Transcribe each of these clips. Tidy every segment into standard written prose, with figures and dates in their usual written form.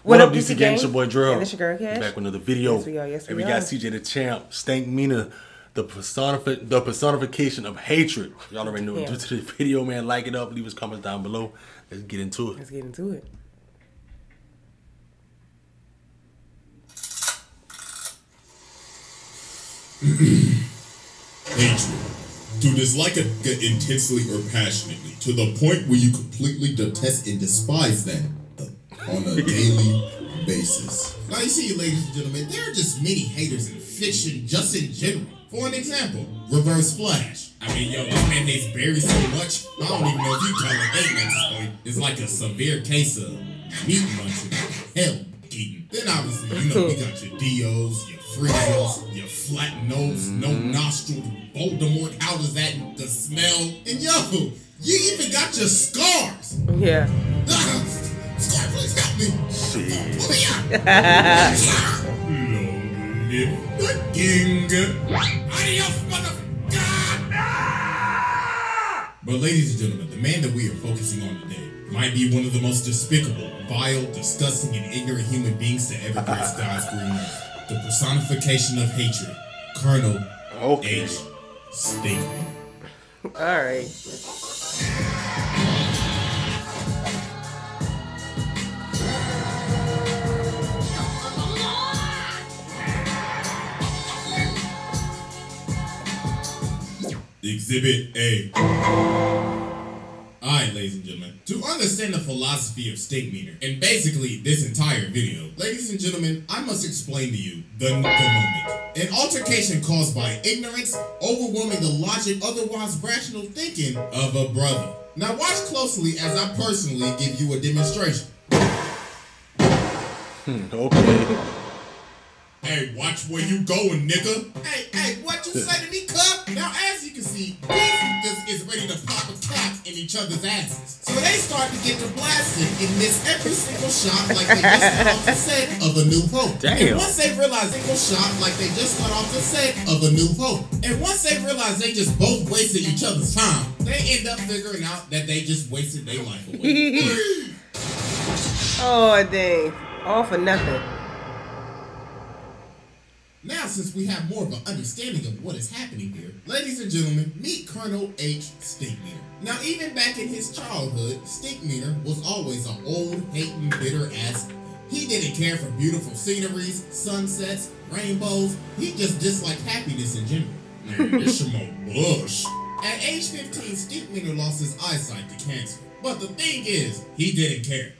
What up, DC Gang? It's your boy Drill. And it's your girl Cash. Back with another video. Yes, we are. Yes, we and we are. got Cjdachamp, Stinkmeanor, the personification of hatred. Y'all already know. Due to the video, man, like it up, leave us comments down below. Let's get into it. Let's get into it. Hatred. To dislike it intensely or passionately, to the point where you completely detest and despise them on a daily basis. Now you see, ladies and gentlemen, there are just many haters in fiction just in general. For an example, Reverse Flash. I mean, yo, this man hates Barry so much, I don't even know if you call it hate at this point. It's like a severe case of meat munching, hell eating. Then obviously, you know, we got your Dios, your Friezos, your flat nose, no nostril, Voldemort, how does that the smell? And yo, you even got your scars. Yeah. Scar, please help me. Pull me out. Long live the king. Adios, motherfucker. But ladies and gentlemen, the man that we are focusing on today might be one of the most despicable, vile, disgusting, and ignorant human beings to ever grace God's green earth. The personification of hatred, Colonel H. Stinkmeanor. Alright. Exhibit A. Alright, ladies and gentlemen, to understand the philosophy of Stinkmeanor, and basically this entire video, ladies and gentlemen, I must explain to you the moment. An altercation caused by ignorance, overwhelming the logic, otherwise rational thinking of a brother. Now watch closely as I personally give you a demonstration. Okay. Hey, watch where you going, nigga. Hey, what you say to me, cub? Now, as you can see, these is ready to pop a cap in each other's asses. So they start to get to blasting and miss every single shot like they just got off the set of A New Hope. Damn. And once they realize single shot like they just got off the set of A New Hope. And once they realize they just both wasted each other's time, they end up figuring out that they just wasted their life away. Oh, dang. All for nothing. Now, since we have more of an understanding of what is happening here, ladies and gentlemen, meet Colonel H. Stinkmeanor. Now, even back in his childhood, Stinkmeanor was always an old, hating, bitter ass. He didn't care for beautiful sceneries, sunsets, rainbows. He just disliked happiness in general. Man, this some old bush. At age 15, Stinkmeanor lost his eyesight to cancer. But the thing is, he didn't care.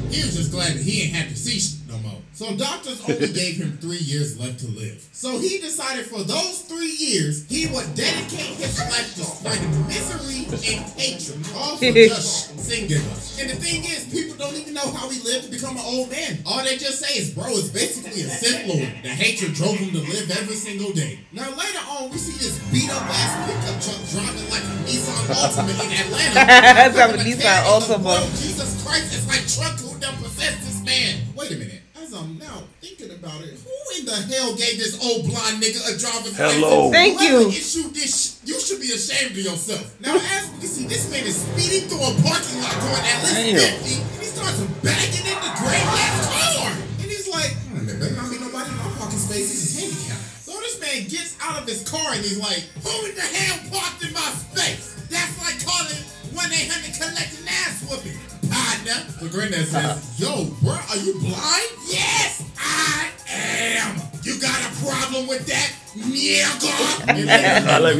He was just glad that he ain't have to see shit no more. So doctors only gave him 3 years left to live. So he decided for those 3 years, he would dedicate his life to spreading misery and hatred, all for just singing us. And the thing is, people don't even know how he lived to become an old man. All they just say is, bro, it's basically a Sith Lord. The hatred drove him to live every single day. Now later on, we see this beat up ass pickup truck driving like a Nissan Altima in Atlanta. That's a Nissan Altima. Jesus Christ, it's like truck who done possessed this man. Wait a minute. As I'm now thinking about it, who in the hell gave this old blind nigga a driver's license? Thank you. Issued this you should be ashamed of yourself. Now, as we can see, this man is speeding through a parking lot going at least 50, and he starts bagging in the great ass car. And he's like, there better not be nobody in my parking space. He's handicapped. So this man gets out of his car and he's like, who in the hell parked in my space? That's like calling 1-800 collect an ass whooping. Partner. So Granddad says, yo, bro, are you blind? Yes, I am. You got a problem with that, nigga?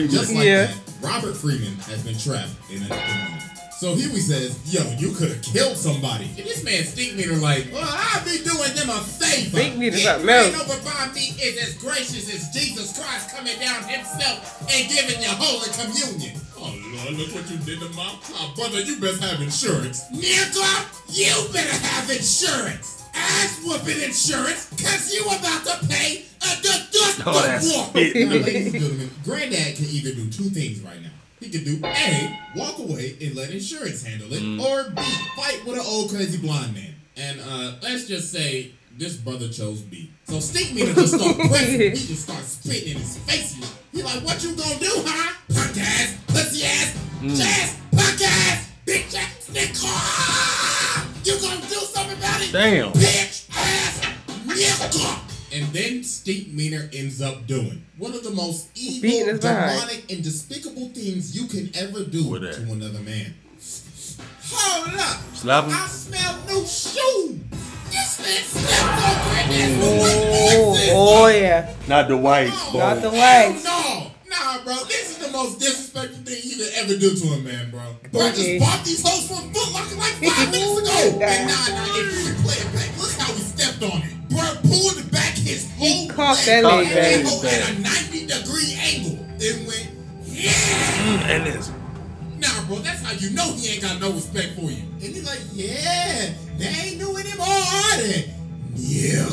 Just like that, Robert Freeman has been trapped in a demon. So here he says, yo, you could have killed somebody. And this man Stinkmeanor like, well, I'll be doing them a favor. Stinkmeanor something else. Over by me is as gracious as Jesus Christ coming down himself and giving you Holy Communion. Oh, Lord, look what you did to my car. Brother, you best have insurance. Nigga, you better have insurance. Ass whooping insurance, cause you about to pay a deductible. Ladies and gentlemen, Granddad can either do two things right now. He could do A, walk away and let insurance handle it, or B, fight with an old crazy blind man. And let's just say this brother chose B. So Stinkmeanor just started pressing. He just started spitting in his face. He like, what you gonna do, huh? Punk ass, pussy ass, ass, punk ass, bitch ass, nigga. You gonna do something about it? Damn. Bitch. nigga. And then Stinkmeanor ends up doing one of the most Beating evil, his behind. demonic, and despicable things you can ever do to another man. Hold up. Slap him. I smell new shoe. This man stepped over it. That's the white boy. Oh yeah. Not the white. Not the Hell white. no. Nah, bro. This is the most disrespectful thing you could ever do to a man, bro. Bro, I Okay. just bought these hoes from Foot Locker like 5 minutes ago. And nah, if you play it back, look how he stepped on it. Bro, pulled it back his whole caught that leg and back. that hoe at a 90-degree angle. Then went, yeah. And this. Nah, bro, that's how you know he ain't got no respect for you. And he's like, yeah, they ain't doing him hard. Yeah.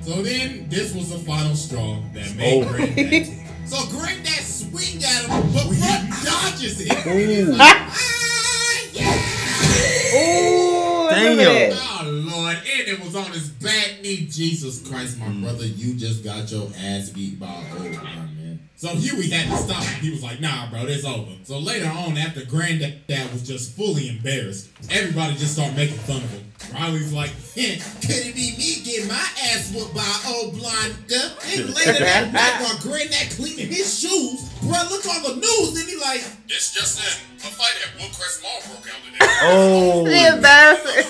So then, this was the final straw that made Granddad take. So Granddad swing at him, but bro dodges it. And he's like, yeah. Ooh, damn. Oh, Lord. And it was on his back knee. Jesus Christ, my brother, you just got your ass beat by an old man. So Huey had to stop him. He was like, nah, bro, it's over. So later on, after Granddad was just fully embarrassed, everybody just started making fun of him. Riley's like, could it be me getting my ass whooped by an old blind girl? And later that night, while Granddad cleaning his shoes, bro, look on the news, and he like, this just in, a fight at Woodcrest Mall broke out today. Oh. Embarrassing.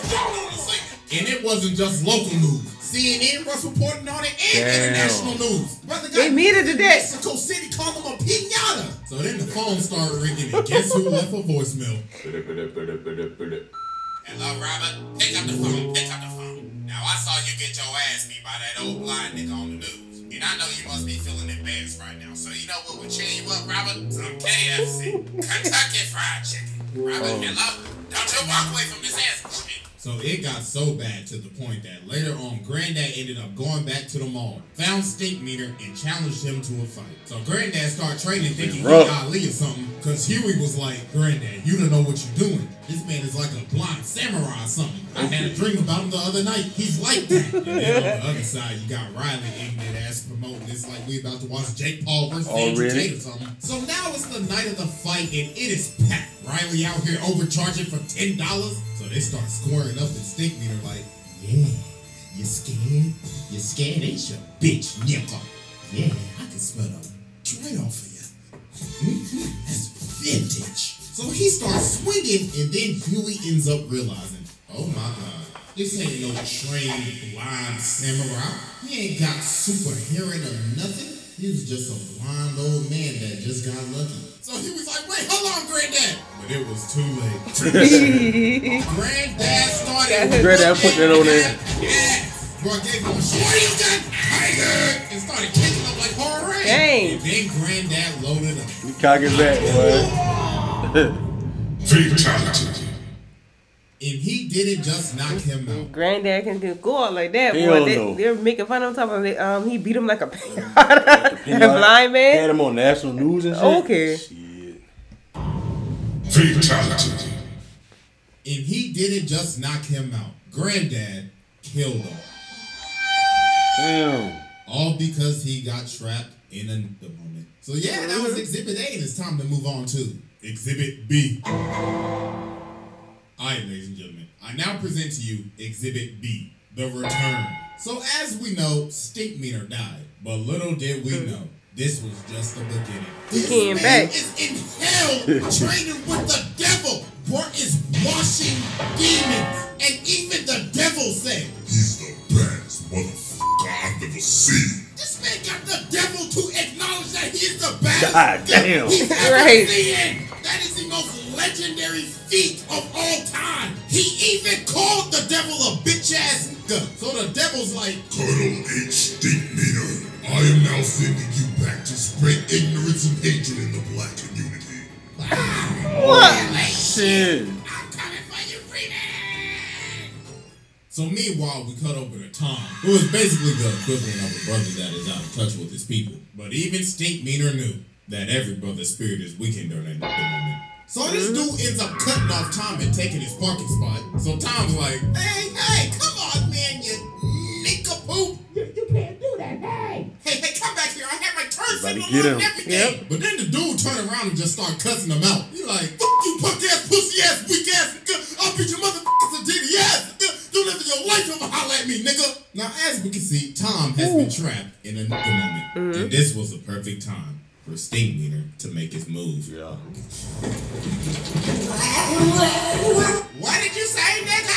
And it wasn't just local news. CNN was reporting on it and international news. Brother got They meted to death. Mexico City called him a piñata. So then the phone started ringing, and guess who left a voicemail? Hello, Robert. Pick up the phone. Pick up the phone. Now, I saw you get your ass beat by that old blind nigga on the news. And I know you must be feeling embarrassed right now. So you know what would cheer you up, Robert? Some KFC. Kentucky Fried Chicken. Robert, hello? Don't you walk away from this answer shit. So it got so bad to the point that later on, Granddad ended up going back to the mall, found Stinkmeanor, and challenged him to a fight. So Granddad started training thinking he Ali or something, because Huey was like, Granddad, you don't know what you're doing. This man is like a blind samurai or something. I had a dream about him the other night. He's like that. And then on the other side, you got Riley ignorant ass promoting this like we about to watch Jake Paul versus Andrew Tate or something. So now it's the night of the fight, and it is packed. Riley out here overcharging for $10. So they start squaring up and Stinkmeanor like, yeah, you scared? You scared, ain't you, bitch, nigga? Yeah, I can smell the dread off of you. That's vintage. So he starts swinging, and then Huey ends up realizing, oh my God, this ain't no trained blind samurai. He ain't got super hearing or nothing. He was just a blind old man that just got lucky. So he was like, wait, hold on, Granddad. But it was too late. Granddad started. Granddad put that on there. Yeah. Bro gave him a shorty gun, tiger, and started kicking him like horror. Dang. And then Granddad loaded up. You cock his back, boy. Fatality. And he didn't just knock him out. Granddad can go out like that, Hell boy. no. They're making fun of him, talking about he beat him like a blind man. Had him on national news and shit. Okay. Shit. Fatality. And he didn't just knock him out. Granddad killed him. Damn. All because he got trapped in the moment. So yeah, that was Exhibit A, and it's time to move on to Exhibit B. Alright, ladies and gentlemen, I now present to you Exhibit B, The Return. So as we know, Stinkmeanor died, but little did we know, this was just the beginning. He came back. Is in hell, training with the devil. Bro is washing demons, and even the devil said, He's the baddest motherfucker I've ever seen. this man got the devil to acknowledge that he is the baddest God damn. he's ever Right. seen. That is the most legendary feat of all time. He even called the devil a bitch ass nigga. So the devil's like, Colonel H. Stinkmeanor, I am now sending you back to spread ignorance and hatred in the black community. What? Shit. I'm coming for you, Freeman. So meanwhile, we cut over to Tom, who is basically the equivalent of a brother that is out of touch with his people. But even Stinkmeanor knew that every brother's spirit is weakened during that moment. So this dude ends up cutting off Tom and taking his parking spot. So Tom's like, hey, come on, man, you nincompoop. You can't do that, Hey, come back here. I have my turn signal get on him. and everything. Yep. But then the dude turned around and just started cussing him out. He like, fuck you, punk ass, pussy ass, weak ass, nigga. I'll beat your motherfuckers a ditty ass, nigga. You live in your life, I'ma holler at me, nigga. Now, as we can see, Tom has been trapped in a moment. And this was the perfect time for Stinkmeanor to make his move. Yeah. What did you say, nigga?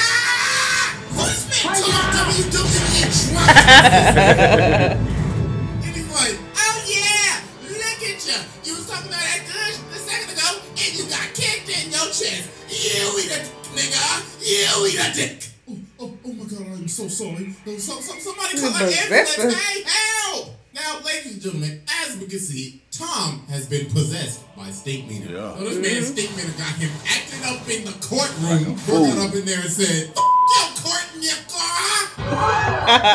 Who's been Tom WWE drunk? And he's like, oh yeah, look at you. You was talking about that good a second ago, and you got kicked in your chest. You eat a dick, nigga. You eat a dick. Oh my God, I'm so sorry. Somebody call an ambulance. Hey, help! Now, ladies and gentlemen, as we can see, Tom has been possessed by Stinkmeanor. Yeah. So this man Stinkmeanor got him acting up in the courtroom. Got up in there and said, your court in your car.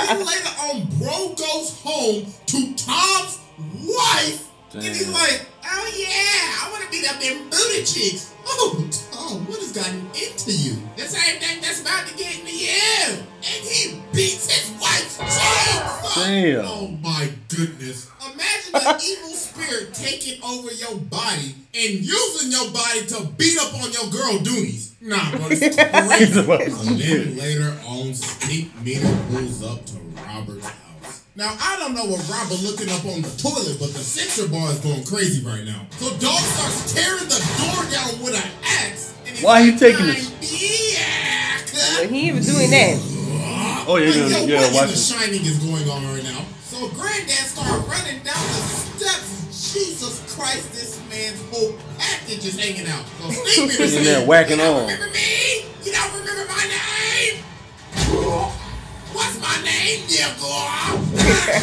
Then later on, bro goes home to Tom's wife. Damn. And he's like, oh yeah, I want to beat up them booty cheeks. Oh, Tom, what has gotten into you? The same thing that's about to get into you. And he beats his wife's cheeks. Damn. Oh my goodness. Imagine an evil spirit taking over your body and using your body to beat up on your girl Doonies. Nah, bro, it's crazy. And then later on, Stinkmeanor pulls up to Robert's house. Now, I don't know what Robert looking up on the toilet, but the sensor bar is going crazy right now. So Dog starts tearing the door down with an axe. Why he taking this? Well, he ain't even doing that. Oh, yeah, what watch in The it. Shining is going on right now. So Granddad started running down the steps. Jesus Christ, this man's whole package is hanging out. So Stinkmeanor in there whacking on. Remember me? You don't remember my name? What's my name, nigga? What's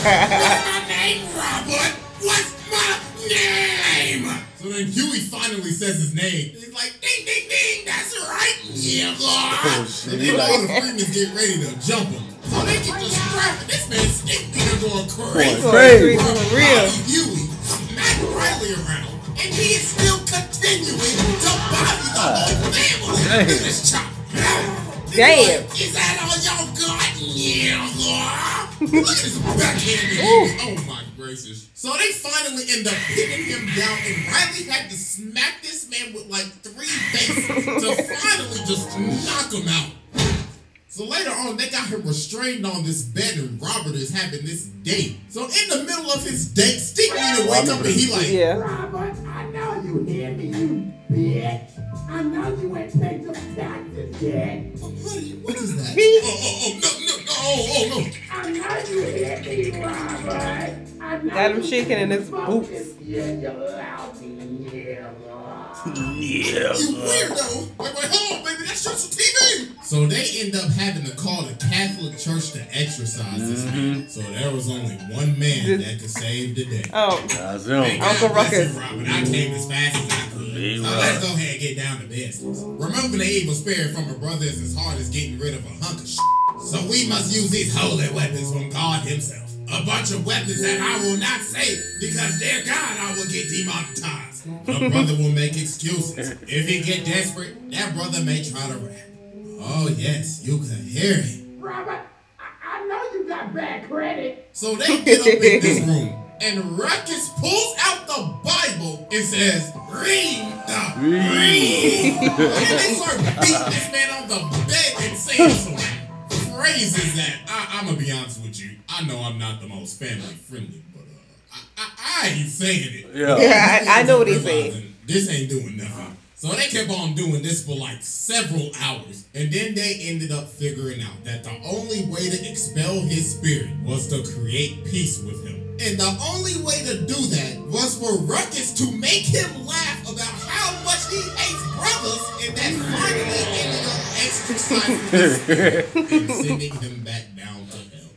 my name, Robert? What's my name? So then Huey finally says his name. He's like, ding, ding, ding, that's right, nigga. Oh, shit. And then all the Freemans get ready to jump him. So they get just scrapping. This man Stinkmeanor going crazy. Crazy. For real. Huey smacked Riley around. And he is still continuing to body the whole family. Look at this chop. Damn. Is that all y'all got? Yeah. Look at his backhand. Oh my gracious. So they finally end up hitting him down, and Riley had to smack this man with like 3 bases to finally just knock him out. So later on, they got him restrained on this bed, and Robert is having this date. So in the middle of his date, Stinkmeanor wakes up and he like, Robert, I know you hear me, you bitch. I know you ain't paid your taxes yet. oh, honey, what is that? No. I know you hear me, Robert. I know Got him shaking in his boots. Yeah, you lousy nigga. You weirdo! Wait, hold on, baby, that's just a TV! So they end up having to call the Catholic Church to exorcise this man. So there was only one man that could save the day. Oh, That's him. Uncle Ruckus. Robert, I came as fast as I could. So let's go ahead and get down to business. Removing the evil spirit from a brother is as hard as getting rid of a hunk of shit. So we must use these holy weapons from God himself. A bunch of weapons that I will not say because their God I will get demonetized. The brother will make excuses. If he get desperate, that brother may try to rap. Oh yes, you can hear him. Robert, I know you got bad credit. So they get up in this room, and Ruckus pulls out the Bible and says, read. And they start beating this man on the bed and saying some phrases that, I'm going to be honest with you, I know I'm not the most family friendly, but I ain't saying it. Yeah, I know what he's saying. This ain't doing nothing. So they kept on doing this for like several hours. And then they ended up figuring out that the only way to expel his spirit was to create peace with him. And the only way to do that was for Ruckus to make him laugh about how much he hates brothers. And that finally ended up exercising his spirit and sending him back down to hell.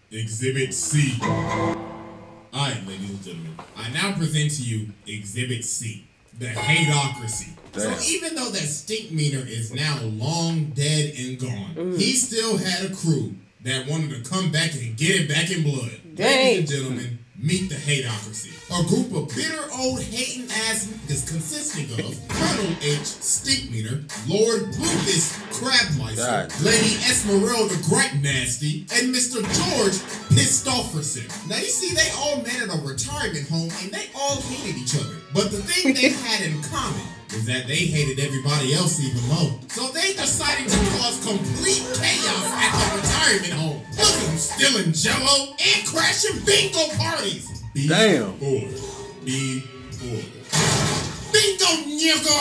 Exhibit C. Alright, ladies and gentlemen. I now present to you Exhibit C. The Hateocracy. So even though that Stinkmeanor is now long dead and gone, he still had a crew that wanted to come back and get it back in blood. Ladies and gentlemen, meet the Hateocracy. A group of bitter old hating ass niggas consisting of Colonel H. Stinkmeanor, Lord Rufus Crabmeister, Lady Esmeralda Gripe Nasty, and Mr. George Pistofferson. Now you see, they all met at a retirement home and they all hated each other. But the thing they had in common was that they hated everybody else even more. So they decided to cause complete chaos at the retirement home. Look at them stealing jello and crashing bingo parties. Damn. Be order. Bingo, nigga!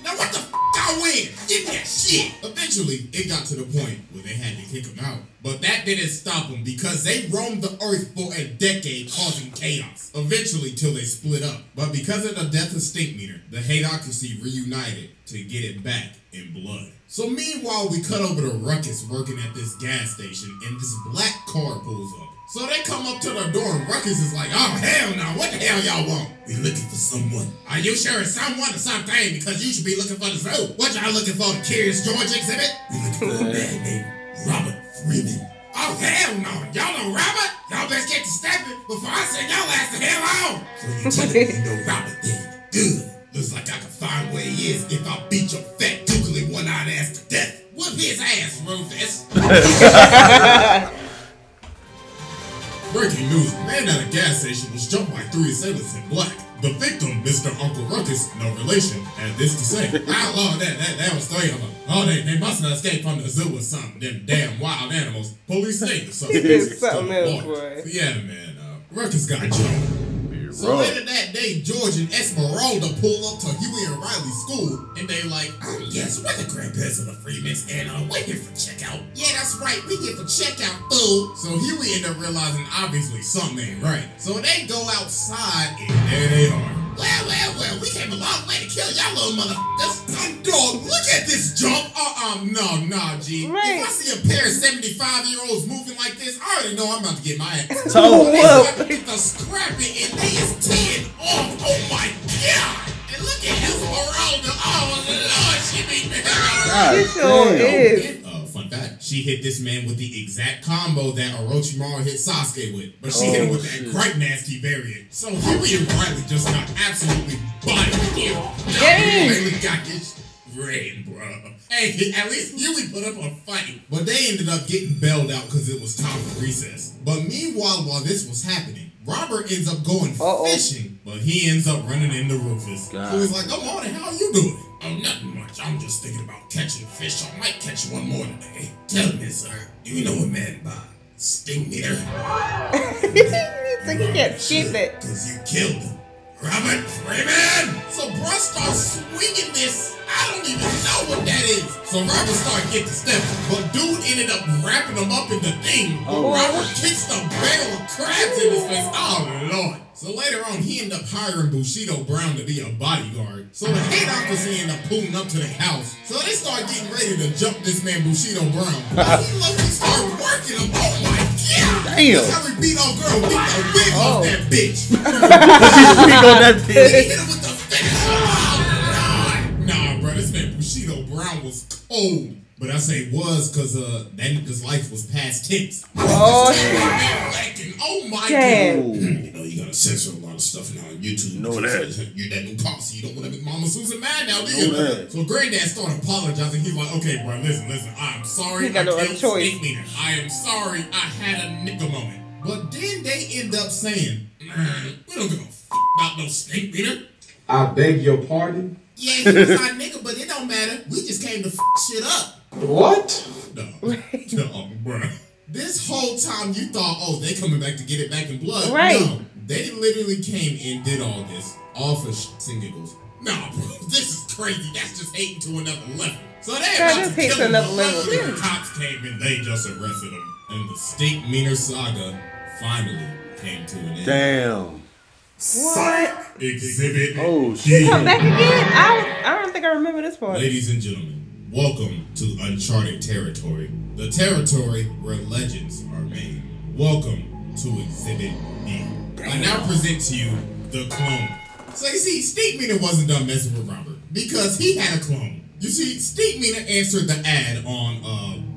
Now what the f*** I win? Give me that shit! Eventually, it got to the point where they had to kick him out. But that didn't stop them because they roamed the earth for a decade causing chaos. Eventually, till they split up. But because of the death of Stinkmeanor, the Hateocracy reunited to get it back in blood. So meanwhile, we cut over to Ruckus working at this gas station and this black car pulls up. So they come up to the door and Ruckus is like, oh hell no, what the hell y'all want? We looking for someone. Are you sure it's someone or something? Because you should be looking for the zoo. What y'all looking for, the Curious George exhibit? We looking for a man named Robert Freeman. Oh hell no, y'all know Robert? Y'all best get to stepping before I send y'all ass the hell on. So you telling me you know Robert then? Good. Looks like I can find where he is if I beat your fat, googly one-eyed ass to death. Whoop his ass, Rufus. Breaking news, a man at a gas station was jumped by 3 assailants in black. The victim, Mr. Uncle Ruckus, no relation, had this to say. Oh Lord, that was 3 of them. Oh, they must have escaped from the zoo or something. Them damn wild animals. Police say the suspect is something else, boy. So yeah, man, Ruckus got jumped. So later that day, George and Esmeralda pull up to Huey and Riley's school, and they like, yes, we're the grandparents of the Freemans, and we're here for checkout. Yeah, that's right, we here for checkout, fool. So Huey ended up realizing obviously something ain't right. So they go outside, and there they are. Well, we came a long way to kill y'all little motherfuckers. Dog, look at this jump. No, G. Right. If I see a pair of 75-year-olds moving like this, I already know I'm about to get my ass. So Get the scrapping, and they is teeing off. Oh my God. And look at Esmeralda. Oh Lord, she beat me. She sure is. Fun fact, she hit this man with the exact combo that Orochimaru hit Sasuke with, but she hit him with that quite nasty variant. So Huey and Riley just got absolutely bodied here. They got this rain, bro. Hey, at least Huey put up a fight, but they ended up getting bailed out because it was time for recess. But meanwhile, while this was happening, Robert ends up going fishing, but he ends up running into Rufus. So he's like, "Come on, how you doing?" "Oh, nothing much. I'm just thinking about catching fish. I might catch one more today." "Tell me, sir, do you know a man by Stinkmeanor?" It's like he can't skip it. "Because you killed him. Robert Freeman!" So bruh starts swinging this. I don't even know what that is. So Robert started getting to step, but dude ended up wrapping him up in the thing. Robert kicks the barrel of crabs in his face. Oh Lord. So later on, he ended up hiring Bushido Brown to be a bodyguard. So the Hateocracy ended up pulling up to their house. So they started getting ready to jump this man Bushido Brown. But he luckily started working him. Oh my God! Damn. That's how we beat old girl. Beat the wig off that bitch. He hit him with the finish. Oh Lord. Nah, bro, this man Bushido Brown was cold. But I say was because that nigga's life was past tense. Oh shit. Oh my God. You know, you gotta censor a lot of stuff now on YouTube. Know that. You're that new policy. You don't want to make Mama Susan mad now, do you? So Granddad started apologizing. He's like, okay, bro, listen. I'm sorry. He got no other choice. I am sorry. I had a nigga moment. But then they end up saying, man, we don't give a f about no Stinkmeanor. I beg your pardon? Yeah, he was our nigga, but it don't matter. We just came to f shit up. What? No, bro. This whole time you thought, oh, they coming back to get it back in blood. Right. No, they literally came and did all this, all for shits and giggles. Nah, bro, this is crazy. That's just hating to another level. So they about to kill him. The cops came and they just arrested him. And the Stinkmeanor saga finally came to an end. Damn. What? Exhibit Oh, shit. Come back again? I don't think I remember this part. Ladies and gentlemen, welcome to uncharted territory. The territory where legends are made. Welcome to Exhibit B. I now present to you the clone. So you see, Stinkmeanor wasn't done messing with Robert because he had a clone. You see, Stinkmeanor answered the ad on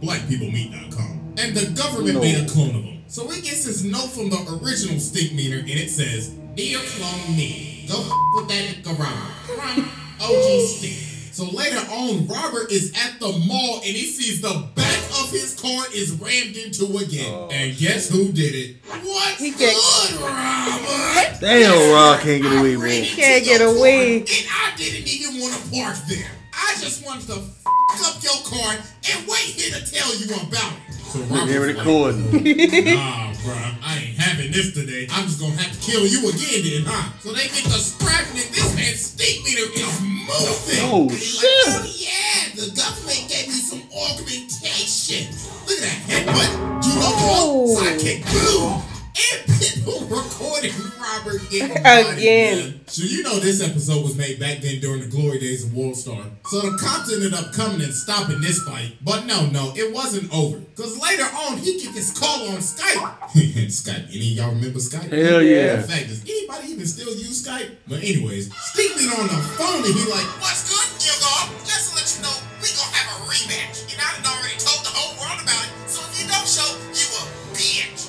blackpeoplemeet.com, and the government made a clone of him. So he gets this note from the original Stinkmeanor, and it says, "Dear clone me, go with that nigga Robert from OG Stink." So later on, Robert is at the mall and he sees the back of his car is rammed into again. And guess who did it? What's good, Robert? Damn, Rob can't get away, man. Can't get away. And I didn't even want to park there. I just wanted to up your car and wait here to tell you about it. So They're recording. Nah, bruh, I ain't having this today. I'm just gonna have to kill you again then, huh? So they get to scrapping and this man's Stinkmeanor is moving. Oh, shit. Like, oh, yeah, the government gave me some augmentation. Look at that headbutt. Sidekick, boom. And people recording Robert getting again. So you know this episode was made back then during the glory days of Worldstar. So the cops ended up coming and stopping this fight. But no, it wasn't over. Because later on, he get this call on Skype. Skype. Any of y'all remember Skype? Hell yeah. In fact, does anybody even still use Skype? But anyways, Stinkmeanor on the phone and he like, what's good, Hugo? Just to let you know, we gonna have a rematch. And I done already told the whole world about it. So if you don't show, you a bitch.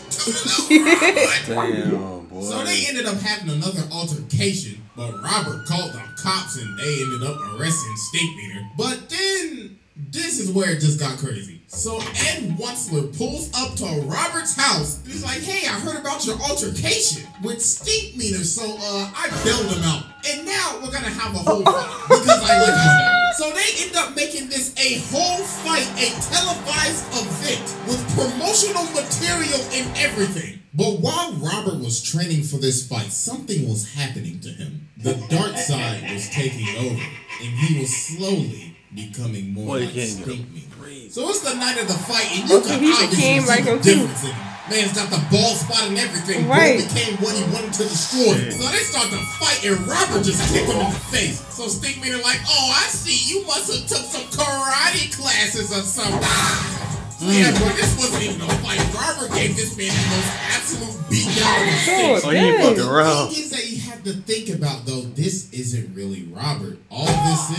Damn, boy. So they ended up having another altercation, but Robert called the cops and they ended up arresting Stinkmeanor. But then this is where it just got crazy. So Ed Wutzler pulls up to Robert's house and he's like, hey, I heard about your altercation with Stinkmeanor, so I bailed him out. And now we're gonna have a whole fight because I like him. So they end up making this a whole fight, a televised event with promotional material and everything. But while Robert was training for this fight, something was happening to him. The dark side was taking over, and he was slowly becoming more like Stinkmeanor. So it's the night of the fight, and you can obviously see the difference in him. Man's got the ball spot and everything. Right. He became what he wanted to destroy. So they start to fight, and Robert just kicked him in the face. So Stinkmeanor like, oh, I see. You must have took some karate classes or something. Yeah, but this wasn't even a fight. Robert gave this man the most absolute beatdown in the face. Oh, he ain't fucking around. The thing is that you have to think about, though, this isn't really Robert. All this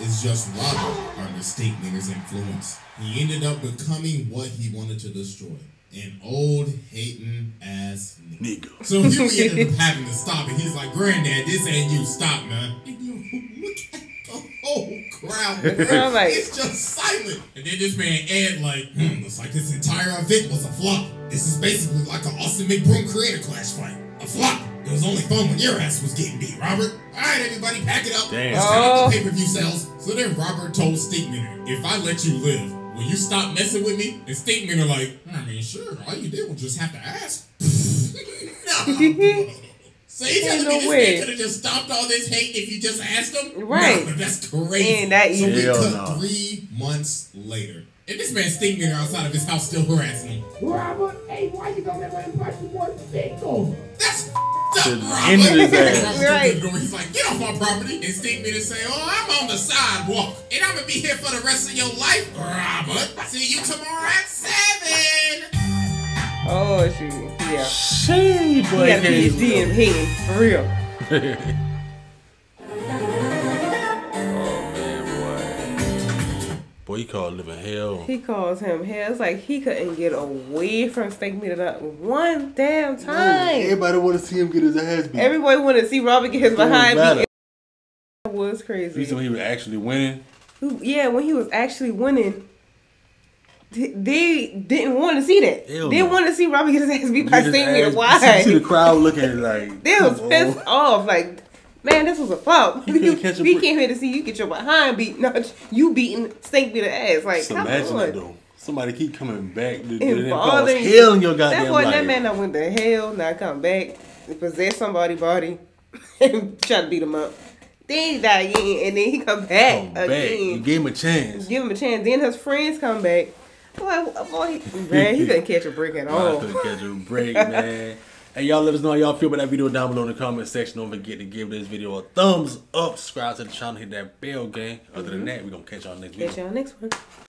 is just Robert under Stinkmeanor's influence. He ended up becoming what he wanted to destroy. An old hating ass nigga. So Huey ended up having to stop it. He's like, Granddad, this ain't you. Stop, man. And look at the whole crowd. It's just silent. And then this man Ed like, looks like this entire event was a flop. This is basically like an Austin McBroom Creator Clash fight. A flop. It was only fun when your ass was getting beat, Robert. All right, everybody, pack it up. Damn. Let's count up the pay-per-view sales. So then Robert told Stinkmeanor, if I let you live, will you stop messing with me? And Stinkmeanor like, I mean, sure. All you did was just have to ask. No. So you telling me this man could have just stopped all this hate if you just asked him? Right. No, that's crazy. And that so we cut 3 months later. And this man Stinkmeanor outside of his house still harassing him. Robert, hey, why you gonna let my person want to think over? That's up, Robert. End of his ass. Right. He's like, get off my property. And Stinkmeanor say, oh, I'm on the sidewalk. And I'm gonna be here for the rest of your life, Robert. See you tomorrow at 7. Oh, shit. Yeah. She, boy. He got a PhD in hating, for real. Boy, he called living hell. He calls him hell. It's like he couldn't get away from Stinkmeanor that one damn time. Everybody want to see him get his ass beat. Everybody want to see Robert get his behind beat. That was crazy. You said when he was actually winning? Yeah, when he was actually winning, they didn't want to see that. They didn't want to see Robert get his ass beat by Stinkmeanor. Why? See the crowd looking like... They was pissed off. Like, man, this was a flop. We came here to see you get your behind beat. No, you beating Stinkmeanor ass. Like, come imagine on. that though. Somebody keep coming back. And bothering hell in your goddamn life. That man that went to hell, now come back, possess somebody's body, and try to beat him up. Then he died again, and then he come back again. You gave him a chance. Give him a chance. Then his friends come back. Boy, man, he couldn't catch a break at all. Couldn't catch a break, man. Hey, y'all let us know how y'all feel about that video down below in the comment section. Don't forget to give this video a thumbs up. Subscribe to the channel. Hit that bell, gang. Other than that, we're going to catch y'all next video. Catch y'all next one.